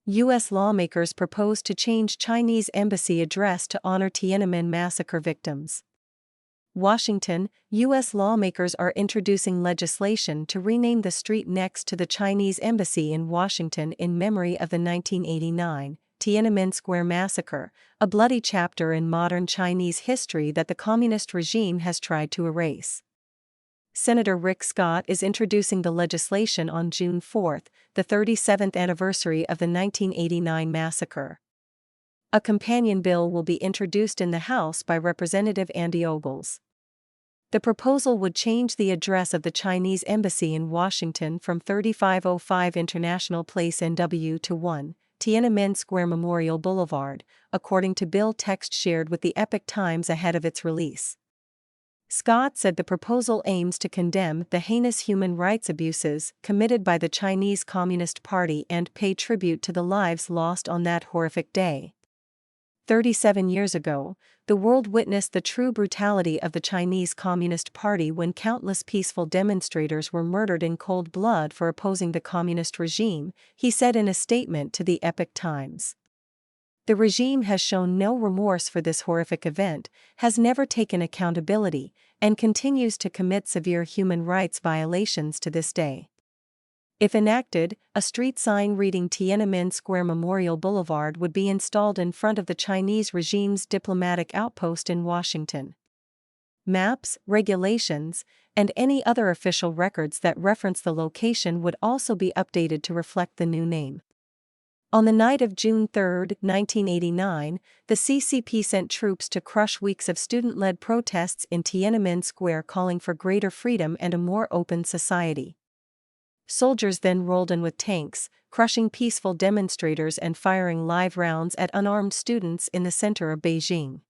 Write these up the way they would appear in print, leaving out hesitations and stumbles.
U.S. lawmakers propose to change Chinese embassy address to honor Tiananmen massacre victims. Washington, U.S. lawmakers are introducing legislation to rename the street next to the Chinese embassy in Washington in memory of the 1989 Tiananmen Square massacre, a bloody chapter in modern Chinese history that the communist regime has tried to erase. Senator Rick Scott is introducing the legislation on June 4, the 37th anniversary of the 1989 massacre. A companion bill will be introduced in the House by Representative Andy Ogles. The proposal would change the address of the Chinese embassy in Washington from 3505 International Place NW to 1 Tiananmen Square Memorial Boulevard, according to bill text shared with the Epoch Times ahead of its release. Scott said the proposal aims to condemn the heinous human rights abuses committed by the Chinese Communist Party and pay tribute to the lives lost on that horrific day. 37 years ago, the world witnessed the true brutality of the Chinese Communist Party when countless peaceful demonstrators were murdered in cold blood for opposing the communist regime, he said in a statement to the Epoch Times. The regime has shown no remorse for this horrific event, has never taken accountability, and continues to commit severe human rights violations to this day. If enacted, a street sign reading Tiananmen Square Memorial Boulevard would be installed in front of the Chinese regime's diplomatic outpost in Washington. Maps, regulations, and any other official records that reference the location would also be updated to reflect the new name. On the night of June 3, 1989, the CCP sent troops to crush weeks of student-led protests in Tiananmen Square calling for greater freedom and a more open society. Soldiers then rolled in with tanks, crushing peaceful demonstrators and firing live rounds at unarmed students in the center of Beijing.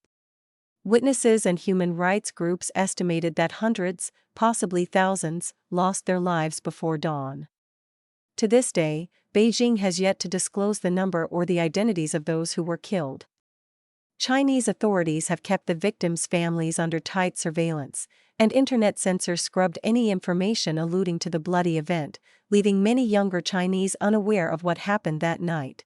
Witnesses and human rights groups estimated that hundreds, possibly thousands, lost their lives before dawn. To this day, Beijing has yet to disclose the number or the identities of those who were killed. Chinese authorities have kept the victims' families under tight surveillance, and internet censors scrubbed any information alluding to the bloody event, leaving many younger Chinese unaware of what happened that night.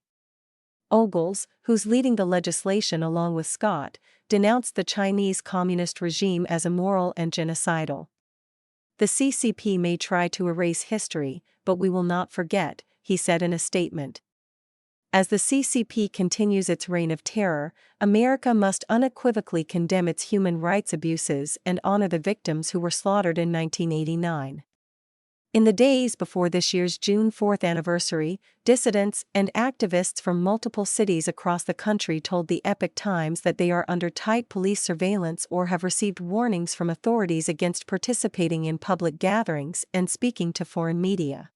Ogles, who's leading the legislation along with Scott, denounced the Chinese communist regime as immoral and genocidal. The CCP may try to erase history, but we will not forget, he said in a statement. As the CCP continues its reign of terror, America must unequivocally condemn its human rights abuses and honor the victims who were slaughtered in 1989. In the days before this year's June 4th anniversary, dissidents and activists from multiple cities across the country told the Epoch Times that they are under tight police surveillance or have received warnings from authorities against participating in public gatherings and speaking to foreign media.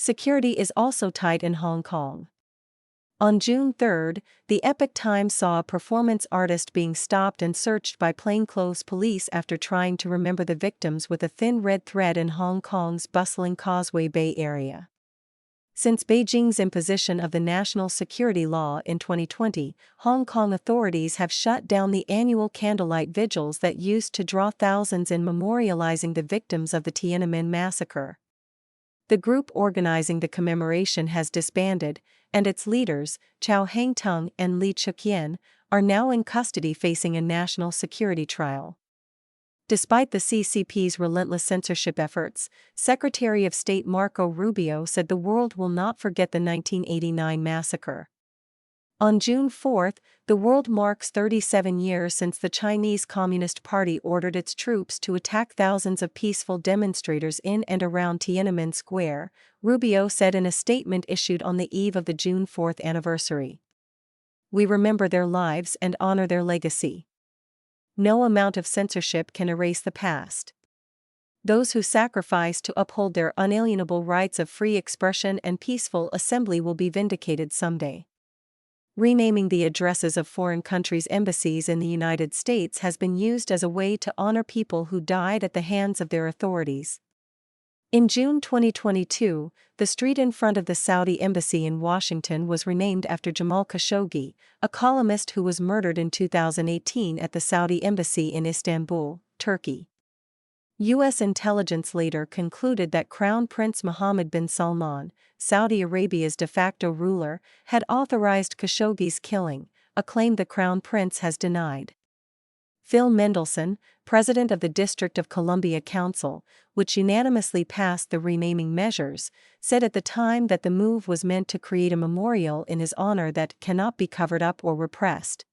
Security is also tight in Hong Kong. On June 3, the Epoch Times saw a performance artist being stopped and searched by plainclothes police after trying to remember the victims with a thin red thread in Hong Kong's bustling Causeway Bay area. Since Beijing's imposition of the national security law in 2020, Hong Kong authorities have shut down the annual candlelight vigils that used to draw thousands in memorializing the victims of the Tiananmen massacre. The group organizing the commemoration has disbanded, and its leaders, Chow Hang-tung and Li Chuk-yen, are now in custody facing a national security trial. Despite the CCP's relentless censorship efforts, Secretary of State Marco Rubio said the world will not forget the 1989 massacre. On June 4, the world marks 37 years since the Chinese Communist Party ordered its troops to attack thousands of peaceful demonstrators in and around Tiananmen Square, Rubio said in a statement issued on the eve of the June 4th anniversary. We remember their lives and honor their legacy. No amount of censorship can erase the past. Those who sacrifice to uphold their unalienable rights of free expression and peaceful assembly will be vindicated someday. Renaming the addresses of foreign countries' embassies in the United States has been used as a way to honor people who died at the hands of their authorities. In June 2022, the street in front of the Saudi embassy in Washington was renamed after Jamal Khashoggi, a columnist who was murdered in 2018 at the Saudi embassy in Istanbul, Turkey. U.S. intelligence later concluded that Crown Prince Mohammed bin Salman, Saudi Arabia's de facto ruler, had authorized Khashoggi's killing, a claim the Crown Prince has denied. Phil Mendelssohn, president of the District of Columbia Council, which unanimously passed the renaming measures, said at the time that the move was meant to create a memorial in his honor that cannot be covered up or repressed.